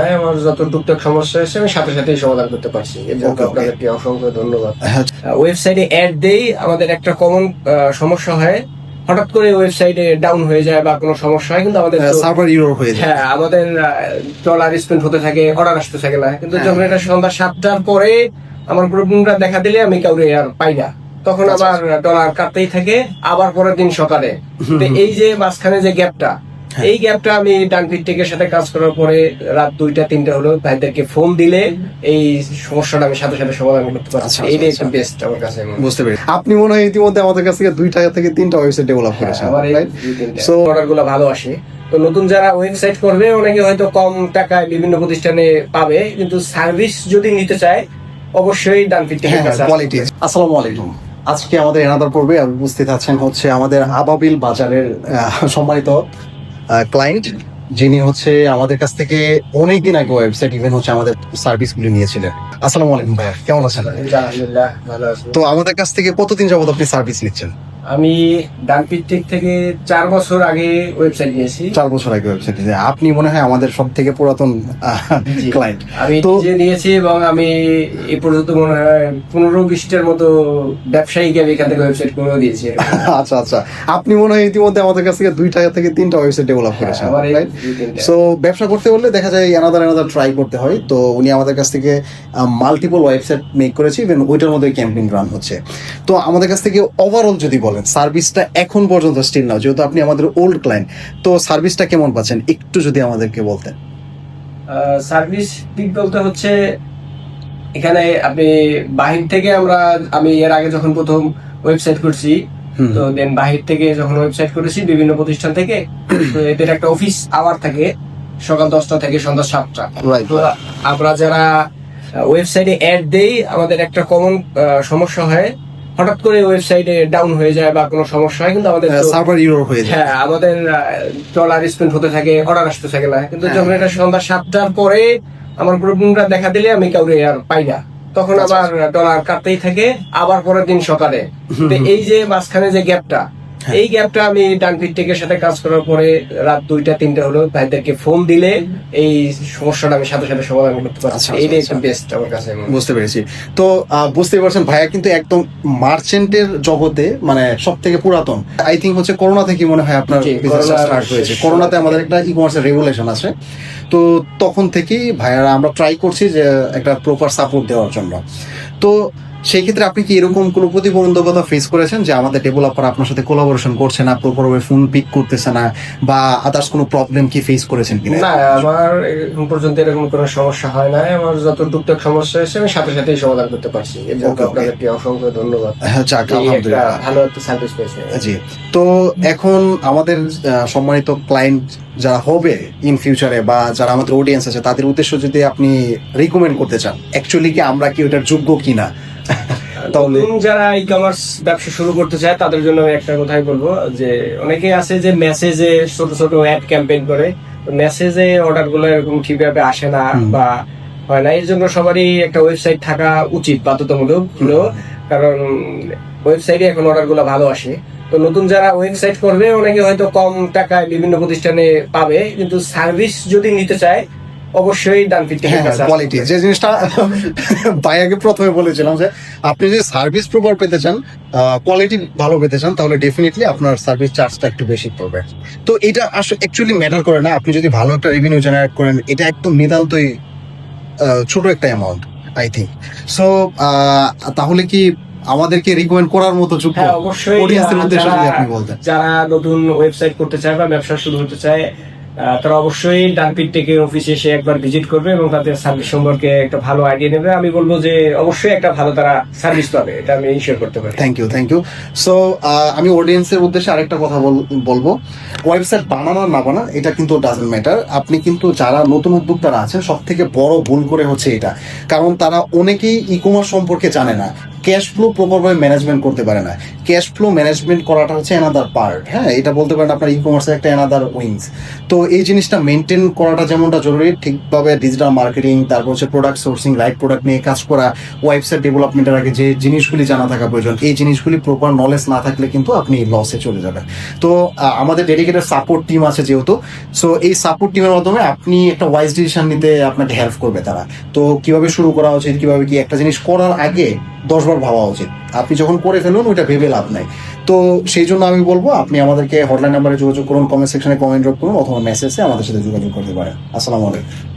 হ্যাঁ, আমার যত টুকটাক সমস্যা হয়েছে আমি সাথে সাথেই সমাধান করতে পারছি। এর জন্য Okay, okay. আপনাদেরকে অসংখ্য ধন্যবাদ। হ্যাঁ, ওয়েবসাইটে অ্যাড দেই, আমাদের একটা কমন সমস্যা হয়, হঠাৎ করে ওয়েবসাইটে ডাউন হয়ে যায় বা কোনো সমস্যা হয়, কিন্তু আমাদের সার্ভার ইরর হয়ে যায়। হ্যাঁ, আমাদের ডলার স্পেন্ড হতে থাকে, অর্ডার আসতে থাকে না। কিন্তু হ্যাঁ। যখন এটা সন্ধ্যা 7টার পরে আমার প্রবলেমটা দেখা দিলে আমি কাউরে আর পাই না, তখন আচ্ছা, আবার ডলার কাটতেই থাকে, আবার পরের দিন সকালে। তো এই যে মাঝখানে যে গ্যাপটা, হ্যাঁ। এই গ্যাপটা আমি ডানপিট টেকের সাথে কাজ করার পরে রাত 2টা-3টা হলো ভাইদেরকে ফোন দিলে এই সমস্যাটা আমি সাথে সাথে সমাধান করতে পারছি। আচ্ছা, এইটাই আচ্ছা। একটা বেস্ট আমার কাছে মনে হয়। বুঝতে পেরেছি। আপনি মনে হয় ইতিমধ্যে আমাদের কাছ থেকে 2টা থেকে 3টা ওয়েবসাইট ডেভেলপ করেছেন, আমার এই right? সো So- অর্ডার গুলো ভালো আসে। তো নতুন যারা ওয়েবসাইট করবে অনেকে হয়তো কম টাকায় বিভিন্ন প্রতিষ্ঠানে পাবে, কিন্তু সার্ভিস যদি নিতে চায় অবশ্যই ডানপিট টেকের হ্যাঁ, কাছে আসতে কোয়ালিটি। হবে। আসসালামু আলাইকুম। আজকে আমাদের এনাদার পর্বে উপস্থিত আছেন হচ্ছে আমাদের আবাবিল বাজারের সম্মানিত ক্লায়েন্ট, যিনি হচ্ছে আমাদের কাছ থেকে অনেকদিন আগে ওয়েবসাইট ইভেন হচ্ছে আমাদের সার্ভিসগুলি নিয়েছিলেন। আসসালামু আলাইকুম ভাইয়া, কেমন আছেন? আলহামদুলিল্লাহ ভালো আছি। তো আমাদের কাছ থেকে কতদিন যাবত আপনি সার্ভিস নিচ্ছেন? আমি ডানপিট টেক থেকে 4 বছর আগে ওয়েবসাইট নিয়েছি। 4 বছর আগে ওয়েবসাইট। আপনি মনে হয় আমাদের সব থেকে পুরাতন জি। ক্লায়েন্ট। আমি তো নিজে নিয়েছি এবং আমি এই পর্যন্ত মনে হয় 15-20টার মতো ব্যবসায়ীকে আমি এখান থেকে ওয়েবসাইট করে দিয়েছি। আচ্ছা আচ্ছা, আপনি মনে হয় ইতিমধ্যে আমাদের কাছ থেকে 2টা থেকে 3টা ওয়েবসাইট ডেভেলপ করেছেন, আমার এই right? 2-3টা। সো ব্যবসা করতে হলে দেখা যায় এনাদার ট্রাই করতে হয়। তো উনি আমাদের কাছ থেকে মাল্টিপল ওয়েবসাইট মেক করেছে, ইভেন ওইটার মধ্যে ক্যাম্পেইন রান হচ্ছে। তো আমাদের কাছ থেকে ওভারঅল যদি বলেন সার্ভিসটা এখন পর্যন্ত স্টিল নাও, যেহেতু আপনি আমাদের ওল্ড ক্লায়েন্ট, তো সার্ভিসটা কেমন পাচ্ছেন একটু যদি আমাদেরকে বলতেন। সার্ভিস দিক বলতে হচ্ছে, এখানে আপনি বাহির থেকে আমি এর আগে যখন প্রথম ওয়েবসাইট করছি, হুম। তো দেন বাহির থেকে যখন ওয়েবসাইট করেছি বিভিন্ন প্রতিষ্ঠান থেকে, তো এদের একটা অফিস আওয়ার থাকে সকাল 10টা থেকে সন্ধ্যা 7টা। Right. তো আমরা যারা ওয়েবসাইটে অ্যাড দেই, আমাদের একটা কমন সমস্যা হয়, হঠাৎ করে ওয়েবসাইটে ডাউন হয়ে যায় বা কোনো সমস্যা হয়, কিন্তু আমাদের সার্ভার ইরর হয়ে যায়। হ্যাঁ, আমাদের ডলার স্পেন্ড হতে থাকে, অর্ডার আসতে থাকে না। কিন্তু হ্যাঁ। যখন এটা সন্ধ্যা 7টার পরে আমার প্রবলেমটা দেখা দিলে আমি কাউরে আর পাই না, তখন আচ্ছা, আবার ডলার কাটতেই থাকে, আবার পরের দিন সকালে। তো এই যে মাঝখানে যে গ্যাপটা, হ্যাঁ। এই গ্যাপটা আমি ডানপিট টেকের সাথে কাজ করার পরে রাত 2টা-3টা হলো ভাইদেরকে ফোন দিলে এই সমস্যাটা আমি সাথে সাথে সমাধান করতে পারছি। আচ্ছা, এইটাই আচ্ছা। একটা বেস্ট আমার কাছে মনে হয়। বুঝতে পেরেছি। তো বুঝতেই পারছেন ভাইয়া কিন্তু একদম মার্চেন্টের জগতে মানে সব থেকে পুরাতন। আই থিঙ্ক হচ্ছে করোনা থেকে মনে হয় আপনার জি, বিজনেস করোনা স্টার্ট হয়েছে। শেষ করোনাতে সময় আমাদের থেকে। একটা ই কমার্সের রেগুলেশন আছে। তো তখন থেকেই ভাইয়ারা আমরা ট্রাই করছি যে একটা প্রপার সাপোর্ট দেওয়ার জন্য। তো সেই ক্ষেত্রে আপনি কি এরকম কোনো প্রতিবন্ধকতা ফেস করেছেন যে আমাদের ডেভেলপার আপনার সাথে কোলাবোরেশন করছে না, প্রপারভাবে ফোন পিক করতেছে না, বা আদার্স কোনো প্রবলেম কি ফেস করেছেন কিনা? না, আমার এখন পর্যন্ত এরকম কোনো সমস্যা হয় না। আমার যত টুকটাক সমস্যা হয়েছে আমি সাথে সাথেই সমাধান করতে পারছি। এর জন্য Okay, okay. আপনাদেরকে অসংখ্য ধন্যবাদ। হ্যাঁ, যাক, এই একটা আলহামদুলিল্লাহ। ভালো একটা সার্ভিস পেয়েছে। জি। তো এখন আমাদের সম্মানিত ক্লায়েন্ট যারা হবে ইন ফিউচারে, বা যারা আমাদের অডিয়েন্স আছে, তাদের উদ্দেশ্য যদি আপনি রিকমেন্ড করতে চান অ্যাকচুয়ালি কি আমরা কি ওটার যোগ্য কিনা, তাহলে নতুন যারা ই কমার্স ব্যবসা শুরু করতে চায় তাদের জন্য আমি একটা কথাই বলবো, যে অনেকে আছে যে মেসেজে ছোট ছোট অ্যাড ক্যাম্পেইন করে, মেসেজে অর্ডার গুলো এরকম ঠিকভাবে আসে না বা হয় না। এর জন্য সবারই একটা ওয়েবসাইট থাকা উচিত বাধ্যতামূলক হলেও, কারণ ওয়েবসাইটে এখন অর্ডার গুলো ভালো আসে। তো নতুন যারা ওয়েবসাইট করবে অনেকে হয়তো কম টাকায় বিভিন্ন প্রতিষ্ঠানে পাবে, কিন্তু সার্ভিস যদি নিতে চায় অবশ্যই ডানপিট টেকের হ্যাঁ, কাছে আসতে কোয়ালিটি হবে। যে জিনিসটা ভাইয়াকে প্রথমে বলেছিলাম যে আপনি যদি সার্ভিস প্রপার পেতে চান, কোয়ালিটি ভালো পেতে চান, তাহলে ডেফিনেটলি আপনার সার্ভিস চার্জটা একটু বেশি পড়বে। তো এটা আসলে অ্যাকচুয়ালি ম্যাটার করে না। আপনি যদি ভালো একটা রেভিনিউ জেনারেট করেন, এটা একদম নিতান্তই ছোট একটা অ্যামাউন্ট আই থিঙ্ক। সো তাহলে কি আমাদেরকে রিকমেন্ড করার মতো যোগ্য? হ্যাঁ, অবশ্যই। অডিয়েন্সের উদ্দেশ্যে যদি আপনি বলতেন। যারা নতুন ওয়েবসাইট করতে চায় বা ব্যবসা শুরু করতে চায়, তারা অবশ্যই ডানপিট টেকের অফিসে এসে একবার ভিজিট করবে এবং তাদের সার্ভিস সম্পর্কে একটা ভালো আইডিয়া নেবে। আমি বলবো যে অবশ্যই একটা ভালো তারা সার্ভিস পাবে, এটা আমি ইনশিওর করতে পারি। Thank you. সো আমি অডিয়েন্সের উদ্দেশ্যে আরেকটা কথা বলবো, ওয়েবসাইট বানানো না বানা এটা কিন্তু ডাজন্ট ম্যাটার। আপনি কিন্তু যারা নতুন উদ্যোক্তারা আছেন সব থেকে বড় ভুল করে হচ্ছে এটা, কারণ তারা অনেকেই ই কমার্স সম্পর্কে জানে না। ক্যাশ ফ্লো প্রপারভাবে ম্যানেজমেন্ট করতে পারে না। ক্যাশ ফ্লো ম্যানেজমেন্ট করাটা হচ্ছে অ্যানাদার পার্ট, হ্যাঁ, এটা বলতে পারেন আপনার ই কমার্সের একটা অ্যানাদার উইংস। তো এই জিনিসটা মেনটেন করাটা যেমনটা জরুরি, ঠিকভাবে ডিজিটাল মার্কেটিং, তারপর হচ্ছে প্রোডাক্ট সোর্সিং, রাইট প্রোডাক্ট নিয়ে কাজ করা, ওয়েবসাইট ডেভেলপমেন্টের আগে যে জিনিসগুলি জানা থাকা প্রয়োজন, এই জিনিসগুলি প্রপার নলেজ না থাকলে কিন্তু আপনি লসে চলে যাবেন। তো আমাদের ডেডিকেটেড সাপোর্ট টিম আছে যেহেতু, সো এই সাপোর্ট টিমের মাধ্যমে আপনি একটা ওয়াইজ ডিসিশন নিতে আপনাকে হেল্প করবে তারা। তো কিভাবে শুরু করা উচিত, কিভাবে কি একটা জিনিস করার আগে 10 বার ভাবা উচিত, আপনি যখন করে ফেলুন ওইটা ভেবে লাভ নাই। তো সেই জন্য আমি বলবো আপনি আমাদেরকে হটলাইন নাম্বারে যোগাযোগ করুন, কমেন্ট সেকশনে কমেন্ট ড্রপ করুন, অথবা মেসেজে আমাদের সাথে যোগাযোগ করতে পারেন। আসসালামু আলাইকুম।